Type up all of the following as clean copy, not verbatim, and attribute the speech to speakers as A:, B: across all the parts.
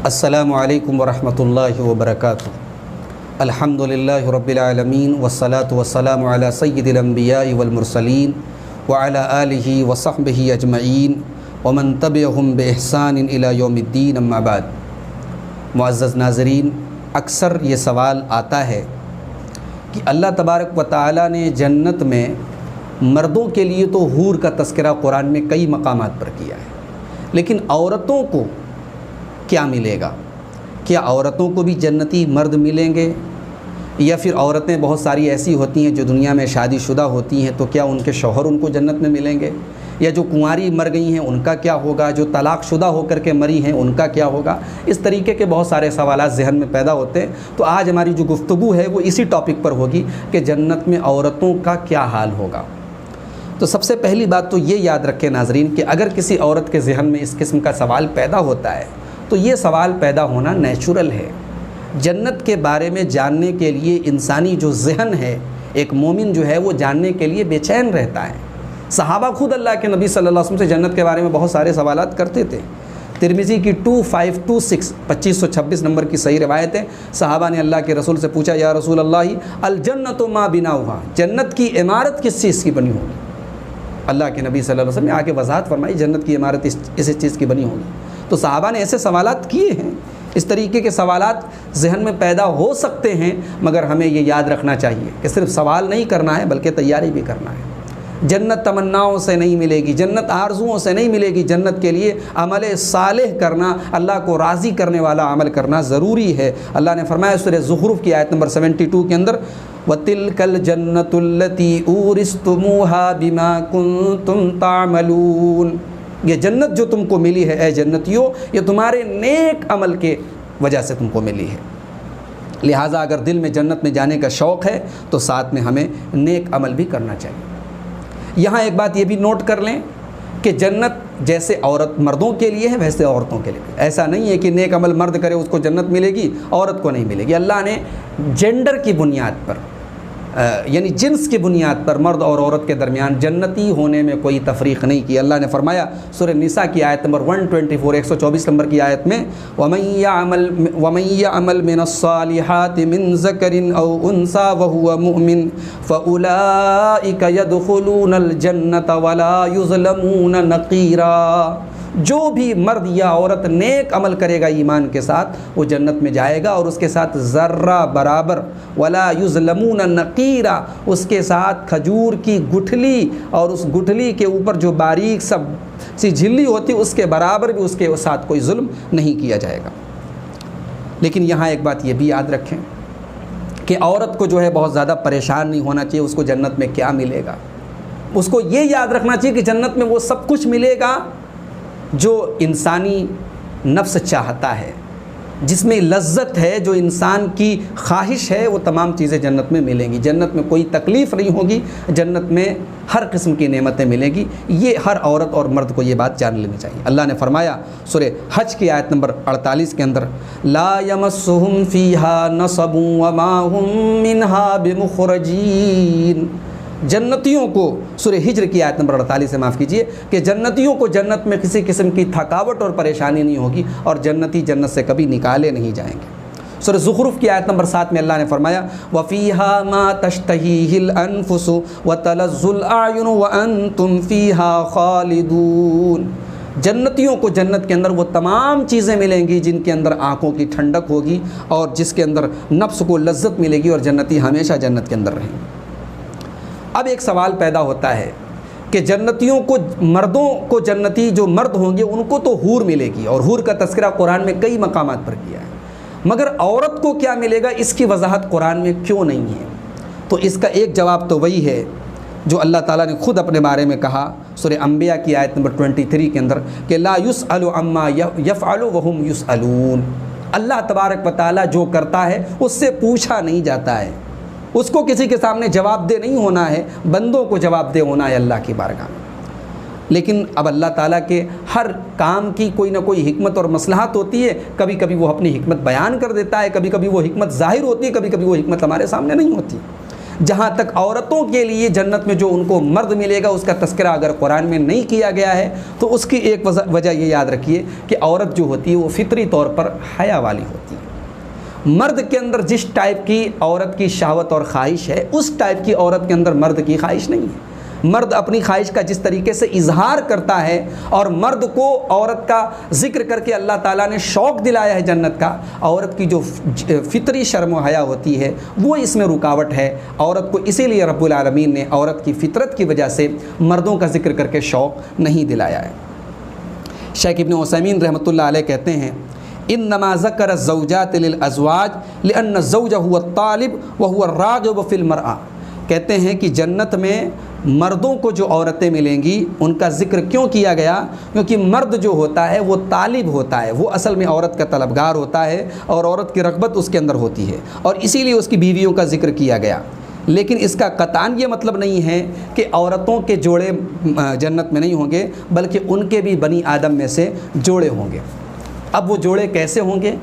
A: السلام علیکم ورحمۃ اللہ وبرکاتہ۔ الحمدللہ رب العالمین والصلاة والسلام علی سید الانبیاء والمرسلین وعلی آلہ وصحبہ اجمعین ومن تبعہم بإحسان الی یوم الدین، اما بعد۔ معزز ناظرین، اکثر یہ سوال آتا ہے کہ اللہ تبارک و تعالی نے جنت میں مردوں کے لیے تو حور کا تذکرہ قرآن میں کئی مقامات پر کیا ہے، لیکن عورتوں کو کیا ملے گا؟ کیا عورتوں کو بھی جنتی مرد ملیں گے؟ یا پھر عورتیں بہت ساری ایسی ہوتی ہیں جو دنیا میں شادی شدہ ہوتی ہیں، تو کیا ان کے شوہر ان کو جنت میں ملیں گے؟ یا جو کنواری مر گئی ہیں ان کا کیا ہوگا؟ جو طلاق شدہ ہو کر کے مری ہیں ان کا کیا ہوگا؟ اس طریقے کے بہت سارے سوالات ذہن میں پیدا ہوتے ہیں۔ تو آج ہماری جو گفتگو ہے وہ اسی ٹاپک پر ہوگی کہ جنت میں عورتوں کا کیا حال ہوگا۔ تو سب سے پہلی بات تو یہ یاد رکھیں ناظرین کہ اگر کسی عورت کے ذہن میں اس قسم کا سوال پیدا ہوتا ہے تو یہ سوال پیدا ہونا نیچرل ہے۔ جنت کے بارے میں جاننے کے لیے انسانی جو ذہن ہے، ایک مومن جو ہے وہ جاننے کے لیے بے چین رہتا ہے۔ صحابہ خود اللہ کے نبی صلی اللہ علیہ وسلم سے جنت کے بارے میں بہت سارے سوالات کرتے تھے۔ ترمذی کی 2526 نمبر کی صحیح روایت ہے، صحابہ نے اللہ کے رسول سے پوچھا، یا رسول اللہ الجنت ما بناؤہا، جنت کی عمارت کس چیز کی بنی ہوگی؟ اللہ کے نبی صلی اللہ علیہ وسلم نے آ کے وضاحت فرمائی، جنت کی عمارت اس چیز کی بنی ہوگی۔ تو صحابہ نے ایسے سوالات کیے ہیں۔ اس طریقے کے سوالات ذہن میں پیدا ہو سکتے ہیں، مگر ہمیں یہ یاد رکھنا چاہیے کہ صرف سوال نہیں کرنا ہے بلکہ تیاری بھی کرنا ہے۔ جنت تمناؤں سے نہیں ملے گی، جنت آرزوؤں سے نہیں ملے گی، جنت کے لیے عمل صالح کرنا، اللہ کو راضی کرنے والا عمل کرنا ضروری ہے۔ اللہ نے فرمایا سورہ زخرف کی آیت نمبر 72 کے اندر، وَتِلْكَ الْجَنَّةُ الَّتِي أُورِثْتُمُوهَا بِمَا كُنْتُمْ تَعْمَلُونَ، یہ جنت جو تم کو ملی ہے اے جنتیوں، یہ تمہارے نیک عمل کے وجہ سے تم کو ملی ہے۔ لہٰذا اگر دل میں جنت میں جانے کا شوق ہے تو ساتھ میں ہمیں نیک عمل بھی کرنا چاہیے۔ یہاں ایک بات یہ بھی نوٹ کر لیں کہ جنت جیسے عورت مردوں کے لیے ہے ویسے عورتوں کے لیے بھی۔ ایسا نہیں ہے کہ نیک عمل مرد کرے اس کو جنت ملے گی، عورت کو نہیں ملے گی۔ اللہ نے جینڈر کی بنیاد پر، یعنی جنس کی بنیاد پر مرد اور عورت کے درمیان جنتی ہونے میں کوئی تفریق نہیں کی۔ اللہ نے فرمایا سورہ نساء کی آیت نمبر 124 نمبر کی آیت میں، وَمَن يَعْمَلْ مِنَ الصَّالِحَاتِ مِن ذَكَرٍ أَوْ أُنثَىٰ وَهُوَ مُؤْمِنٌ فَأُولَٰئِكَ يَدْخُلُونَ الْجَنَّةَ وَلَا يُظْلَمُونَ نَقِيرًا، جو بھی مرد یا عورت نیک عمل کرے گا ایمان کے ساتھ وہ جنت میں جائے گا، اور اس کے ساتھ ذرہ برابر، ولا یظلمون نقیرا، اس کے ساتھ کھجور کی گٹھلی اور اس گٹھلی کے اوپر جو باریک سی جھلی ہوتی اس کے برابر بھی اس کے ساتھ کوئی ظلم نہیں کیا جائے گا۔ لیکن یہاں ایک بات یہ بھی یاد رکھیں کہ عورت کو جو ہے بہت زیادہ پریشان نہیں ہونا چاہیے اس کو جنت میں کیا ملے گا۔ اس کو یہ یاد رکھنا چاہیے کہ جنت میں وہ سب کچھ ملے گا جو انسانی نفس چاہتا ہے، جس میں لذت ہے، جو انسان کی خواہش ہے، وہ تمام چیزیں جنت میں ملیں گی۔ جنت میں کوئی تکلیف نہیں ہوگی، جنت میں ہر قسم کی نعمتیں ملیں گی۔ یہ ہر عورت اور مرد کو یہ بات جان لینی چاہیے۔ اللہ نے فرمایا سورہ حج کی آیت نمبر 48 کے اندر، لا یمسہم فیہا نصب وما ہم منہا بمخرجین، جنتیوں کو، سورہ ہجر کی آیت نمبر 48 سے معاف کیجئے، کہ جنتیوں کو جنت میں کسی قسم کی تھکاوٹ اور پریشانی نہیں ہوگی، اور جنتی جنت سے کبھی نکالے نہیں جائیں گے۔ سورہ زخرف کی آیت نمبر 7 میں اللہ نے فرمایا، وَفِيهَا مَا تَشْتَهِيهِ الْأَنفُسُ وَتَلَذُّ الْأَعْيُنُ وَأَنْتُمْ فِيهَا خَالِدُونَ، جنتیوں کو جنت کے اندر وہ تمام چیزیں ملیں گی جن کے اندر آنکھوں کی ٹھنڈک ہوگی اور جس کے اندر نفس کو لذت ملے گی، اور جنتی ہمیشہ جنت کے اندر رہیں گے۔ اب ایک سوال پیدا ہوتا ہے کہ جنتیوں کو، مردوں کو، جنتی جو مرد ہوں گے ان کو تو حور ملے گی، اور حور کا تذکرہ قرآن میں کئی مقامات پر کیا ہے، مگر عورت کو کیا ملے گا اس کی وضاحت قرآن میں کیوں نہیں ہے؟ تو اس کا ایک جواب تو وہی ہے جو اللہ تعالیٰ نے خود اپنے بارے میں کہا سورہ انبیاء کی آیت نمبر 23 کے اندر کہ لا یسأل عما یفعل وہم یسألون، اللہ تبارک و تعالیٰ جو کرتا ہے اس سے پوچھا نہیں جاتا ہے، اس کو کسی کے سامنے جواب دہ نہیں ہونا ہے، بندوں کو جواب دہ ہونا ہے اللہ کی بارگاہ میں۔ لیکن اب اللہ تعالیٰ کے ہر کام کی کوئی نہ کوئی حکمت اور مصلحت ہوتی ہے، کبھی کبھی وہ اپنی حکمت بیان کر دیتا ہے، کبھی کبھی وہ حکمت ظاہر ہوتی ہے، کبھی کبھی وہ حکمت ہمارے سامنے نہیں ہوتی۔ جہاں تک عورتوں کے لیے جنت میں جو ان کو مرد ملے گا اس کا تذکرہ اگر قرآن میں نہیں کیا گیا ہے تو اس کی ایک وجہ یہ یاد رکھیے کہ عورت جو ہوتی ہے وہ فطری طور پر حیا والی ہوتی ہے۔ مرد کے اندر جس ٹائپ کی عورت کی شہوت اور خواہش ہے اس ٹائپ کی عورت کے اندر مرد کی خواہش نہیں ہے۔ مرد اپنی خواہش کا جس طریقے سے اظہار کرتا ہے اور مرد کو عورت کا ذکر کر کے اللہ تعالیٰ نے شوق دلایا ہے جنت کا، عورت کی جو فطری شرم و حیا ہوتی ہے وہ اس میں رکاوٹ ہے۔ عورت کو اسی لیے رب العالمین نے عورت کی فطرت کی وجہ سے مردوں کا ذکر کر کے شوق نہیں دلایا ہے۔ شیخ ابن عثیمین رحمۃ اللہ علیہ کہتے ہیں انما ذکر الزوجات للازواج لان الزوج هو الطالب وهو الراغب في المرأة، کہتے ہیں کہ جنت میں مردوں کو جو عورتیں ملیں گی ان کا ذکر کیوں کیا گیا؟ کیونکہ مرد جو ہوتا ہے وہ طالب ہوتا ہے، وہ اصل میں عورت کا طلبگار ہوتا ہے اور عورت کی رغبت اس کے اندر ہوتی ہے، اور اسی لیے اس کی بیویوں کا ذکر کیا گیا۔ لیکن اس کا قطعاً یہ مطلب نہیں ہے کہ عورتوں کے جوڑے جنت میں نہیں ہوں گے، بلکہ ان کے بھی بنی آدم میں سے جوڑے ہوں گے۔ اب وہ جوڑے کیسے ہوں گے؟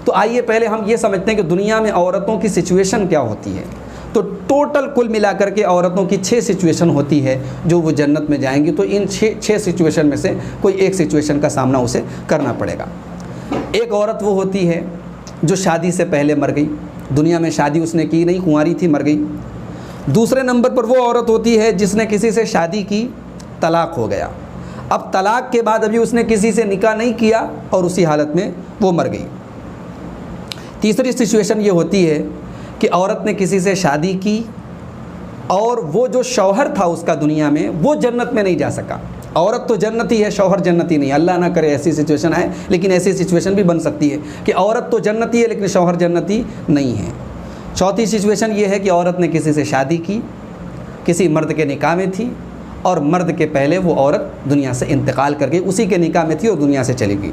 A: تو آئیے پہلے ہم یہ سمجھتے ہیں کہ دنیا میں عورتوں کی سچویشن کیا ہوتی ہے۔ تو ٹوٹل کل ملا کر کے عورتوں کی 6 سچویشن ہوتی ہے جو وہ جنت میں جائیں گی، تو ان 6 سچویشن میں سے کوئی ایک سچویشن کا سامنا اسے کرنا پڑے گا۔ ایک عورت وہ ہوتی ہے جو شادی سے پہلے مر گئی، دنیا میں شادی اس نے کی نہیں، کنواری تھی مر گئی۔ دوسرے نمبر پر وہ عورت ہوتی ہے جس نے کسی سے شادی کی، طلاق ہو گیا، اب طلاق کے بعد ابھی اس نے کسی سے نکاح نہیں کیا اور اسی حالت میں وہ مر گئی۔ تیسری سچویشن یہ ہوتی ہے کہ عورت نے کسی سے شادی کی اور وہ جو شوہر تھا اس کا دنیا میں وہ جنت میں نہیں جا سکا۔ عورت تو جنتی ہے، شوہر جنتی نہیں، اللہ نہ کرے ایسی سچویشن ہے، لیکن ایسی سچویشن بھی بن سکتی ہے کہ عورت تو جنتی ہے لیکن شوہر جنتی نہیں ہے۔ چوتھی سچویشن یہ ہے کہ عورت نے کسی سے شادی کی، کسی مرد کے نکاح میں تھی اور مرد کے پہلے وہ عورت دنیا سے انتقال کر گئی، اسی کے نکاح میں تھی اور دنیا سے چلی گئی۔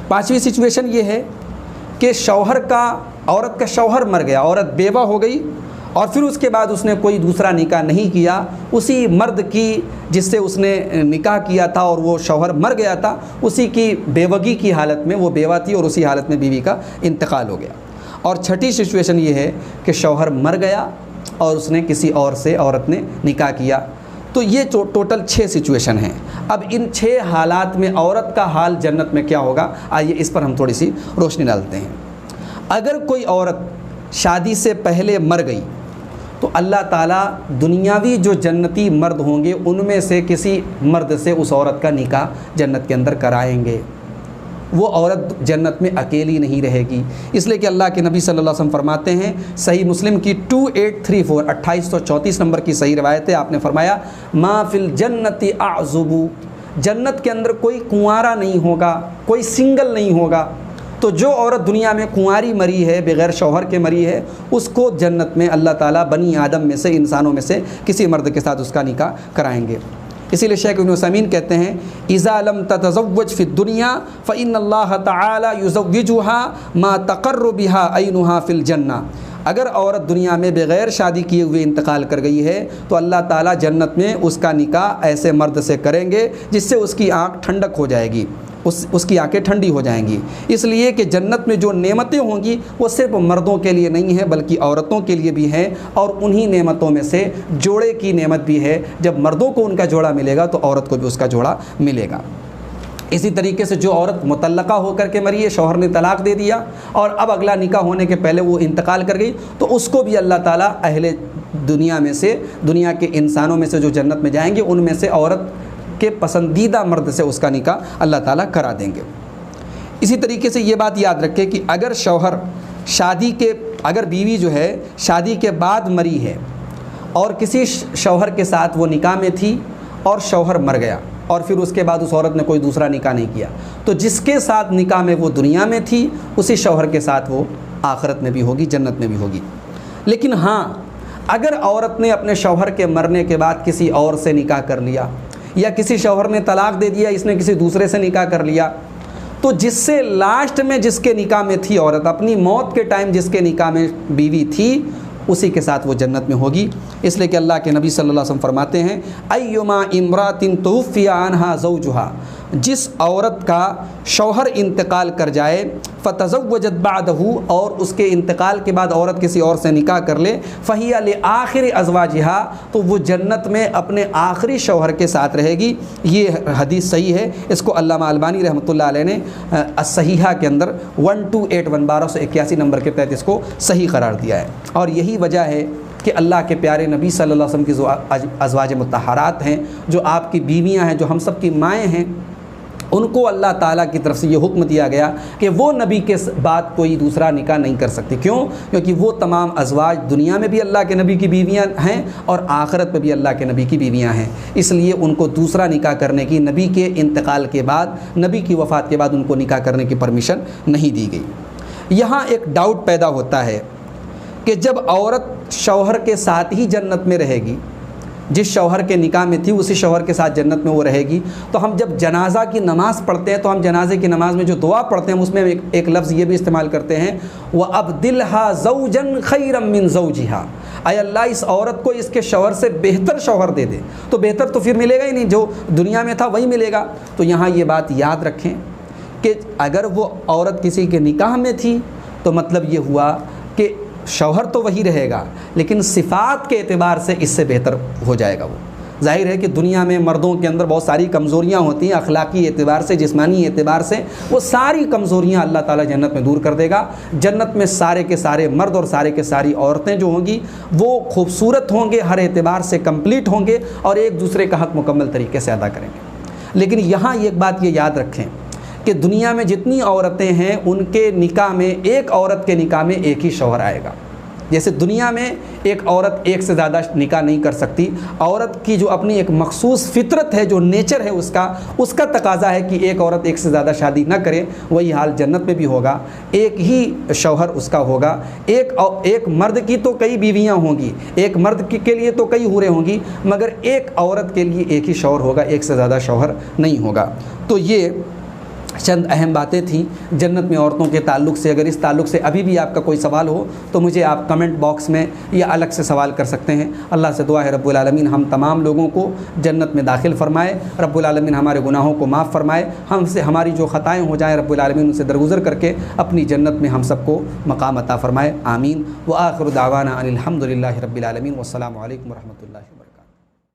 A: پانچویں سچویشن یہ ہے کہ عورت کا شوہر مر گیا، عورت بیوہ ہو گئی اور پھر اس کے بعد اس نے کوئی دوسرا نکاح نہیں کیا، اسی مرد کی جس سے اس نے نکاح کیا تھا اور وہ شوہر مر گیا تھا اسی کی بیوگی کی حالت میں وہ بیوہ تھی اور اسی حالت میں بیوی کا انتقال ہو گیا۔ اور چھٹی سچویشن یہ ہے کہ شوہر مر گیا اور اس نے کسی اور سے عورت نے نکاح کیا۔ تو یہ ٹوٹل 6 سچویشن ہیں۔ اب ان 6 حالات میں عورت کا حال جنت میں کیا ہوگا، آئیے اس پر ہم تھوڑی سی روشنی ڈالتے ہیں۔ اگر کوئی عورت شادی سے پہلے مر گئی تو اللہ تعالیٰ دنیاوی جو جنتی مرد ہوں گے ان میں سے کسی مرد سے اس عورت کا نکاح جنت کے اندر کرائیں گے۔ وہ عورت جنت میں اکیلی نہیں رہے گی، اس لیے کہ اللہ کے نبی صلی اللہ علیہ وسلم فرماتے ہیں، صحیح مسلم کی 2834 2834 نمبر کی صحیح روایت ہے، آپ نے فرمایا ما فی الجنت اعزب، جنت کے اندر کوئی کنوارا نہیں ہوگا، کوئی سنگل نہیں ہوگا۔ تو جو عورت دنیا میں کنواری مری ہے، بغیر شوہر کے مری ہے، اس کو جنت میں اللہ تعالیٰ بنی آدم میں سے، انسانوں میں سے کسی مرد کے ساتھ اس کا نکاح کرائیں گے۔ اسی لیے شیخ ابن عثیمین کہتے ہیں اذا لم تتزوج فی الدنیا فإن اللہ تعالی یزوجها ما تقر بها عینها فی الجنہ، اگر عورت دنیا میں بغیر شادی کیے ہوئے انتقال کر گئی ہے تو اللہ تعالیٰ جنت میں اس کا نکاح ایسے مرد سے کریں گے جس سے اس کی آنکھ ٹھنڈک ہو جائے گی، اس کی آنکھیں ٹھنڈی ہو جائیں گی۔ اس لیے کہ جنت میں جو نعمتیں ہوں گی وہ صرف مردوں کے لیے نہیں ہیں بلکہ عورتوں کے لیے بھی ہیں، اور انہی نعمتوں میں سے جوڑے کی نعمت بھی ہے، جب مردوں کو ان کا جوڑا ملے گا تو عورت کو بھی اس کا جوڑا ملے گا۔ اسی طریقے سے جو عورت مطلقہ ہو کر کے مری ہے، شوہر نے طلاق دے دیا اور اب اگلا نکاح ہونے کے پہلے وہ انتقال کر گئی، تو اس کو بھی اللہ تعالیٰ اہل دنیا میں سے، دنیا کے انسانوں میں سے جو جنت میں جائیں گے ان میں سے عورت کے پسندیدہ مرد سے اس کا نکاح اللہ تعالیٰ کرا دیں گے۔ اسی طریقے سے یہ بات یاد رکھے کہ اگر بیوی جو ہے شادی کے بعد مری ہے اور کسی شوہر کے ساتھ وہ نکاح میں تھی اور شوہر مر گیا اور پھر اس کے بعد اس عورت نے کوئی دوسرا نکاح نہیں کیا، تو جس کے ساتھ نکاح میں وہ دنیا میں تھی اسی شوہر کے ساتھ وہ آخرت میں بھی ہوگی، جنت میں بھی ہوگی۔ لیکن ہاں، اگر عورت نے اپنے شوہر کے مرنے کے بعد کسی اور سے نکاح کر لیا یا کسی شوہر نے طلاق دے دیا، اس نے کسی دوسرے سے نکاح کر لیا، تو جس سے لاسٹ میں جس کے نکاح میں تھی عورت، اپنی موت کے ٹائم جس کے نکاح میں بیوی تھی اسی کے ساتھ وہ جنت میں ہوگی۔ اس لیے کہ اللہ کے نبی صلی اللہ علیہ وسلم فرماتے ہیں ایما امرأۃ توفی عنہا زوجہا جس عورت کا شوہر انتقال کر جائے فتزوجت بعدہ، اور اس کے انتقال کے بعد عورت کسی اور سے نکاح کر لے، فہی لآخر ازواجہا، تو وہ جنت میں اپنے آخری شوہر کے ساتھ رہے گی۔ یہ حدیث صحیح ہے، اس کو علامہ البانی رحمۃ اللہ علیہ نے الصحیحہ کے اندر 1281 نمبر کے تحت اس کو صحیح قرار دیا ہے۔ اور یہی وجہ ہے کہ اللہ کے پیارے نبی صلی اللہ علیہ وسلم کی جو ازواج مطہرات ہیں، جو آپ کی بیویاں ہیں، جو ہم سب کی مائیں ہیں، ان کو اللہ تعالیٰ کی طرف سے یہ حکم دیا گیا کہ وہ نبی کے بعد کوئی دوسرا نکاح نہیں کر سکتی۔ کیوں؟ کیونکہ وہ تمام ازواج دنیا میں بھی اللہ کے نبی کی بیویاں ہیں اور آخرت میں بھی اللہ کے نبی کی بیویاں ہیں، اس لیے ان کو دوسرا نکاح کرنے کی، نبی کے انتقال کے بعد، نبی کی وفات کے بعد ان کو نکاح کرنے کی پرمیشن نہیں دی گئی۔ یہاں ایک ڈاؤٹ پیدا ہوتا ہے کہ جب عورت شوہر کے ساتھ ہی جنت میں رہے گی، جس شوہر کے نکاح میں تھی اسی شوہر کے ساتھ جنت میں وہ رہے گی، تو ہم جب جنازہ کی نماز پڑھتے ہیں تو ہم جنازے کی نماز میں جو دعا پڑھتے ہیں اس میں ایک لفظ یہ بھی استعمال کرتے ہیں، وَأَبْدِلْهَا زَوْجًا خَيْرًا مِّن زَوْجِهَا، اے اللہ اس عورت کو اس کے شوہر سے بہتر شوہر دے دے۔ تو بہتر تو پھر ملے گا ہی نہیں، جو دنیا میں تھا وہی ملے گا۔ تو یہاں یہ بات یاد رکھیں کہ اگر وہ عورت کسی کے نکاح میں تھی تو مطلب یہ ہوا کہ شوہر تو وہی رہے گا، لیکن صفات کے اعتبار سے اس سے بہتر ہو جائے گا۔ وہ ظاہر ہے کہ دنیا میں مردوں کے اندر بہت ساری کمزوریاں ہوتی ہیں، اخلاقی اعتبار سے، جسمانی اعتبار سے، وہ ساری کمزوریاں اللہ تعالیٰ جنت میں دور کر دے گا۔ جنت میں سارے کے سارے مرد اور سارے کے ساری عورتیں جو ہوں گی وہ خوبصورت ہوں گے، ہر اعتبار سے کمپلیٹ ہوں گے اور ایک دوسرے کا حق مکمل طریقے سے ادا کریں گے۔ لیکن یہاں ایک بات یہ یاد رکھیں کہ دنیا میں جتنی عورتیں ہیں ان کے نکاح میں، ایک عورت کے نکاح میں ایک ہی شوہر آئے گا۔ جیسے دنیا میں ایک عورت ایک سے زیادہ نکاح نہیں کر سکتی، عورت کی جو اپنی ایک مخصوص فطرت ہے، جو نیچر ہے اس کا تقاضا ہے کہ ایک عورت ایک سے زیادہ شادی نہ کرے، وہی حال جنت میں بھی ہوگا، ایک ہی شوہر اس کا ہوگا۔ ایک مرد کی تو کئی بیویاں ہوں گی، ایک مرد کے لیے تو کئی حوریں ہوں گی، مگر ایک عورت کے لیے ایک ہی شوہر ہوگا، ایک سے زیادہ شوہر نہیں ہوگا۔ تو یہ چند اہم باتیں تھیں جنت میں عورتوں کے تعلق سے۔ اگر اس تعلق سے ابھی بھی آپ کا کوئی سوال ہو تو مجھے آپ کمنٹ باکس میں یا الگ سے سوال کر سکتے ہیں۔ اللہ سے دعا ہے رب العالمین ہم تمام لوگوں کو جنت میں داخل فرمائے، رب العالمین ہمارے گناہوں کو معاف فرمائے، ہم سے ہماری جو خطائیں ہو جائیں رب العالمین ان سے درگزر کر کے اپنی جنت میں ہم سب کو مقام عطا فرمائے، آمین۔ وآخر دعوانا ان الحمد للہ رب العالمین، والسلام علیکم ورحمۃ اللہ وبرکاتہ۔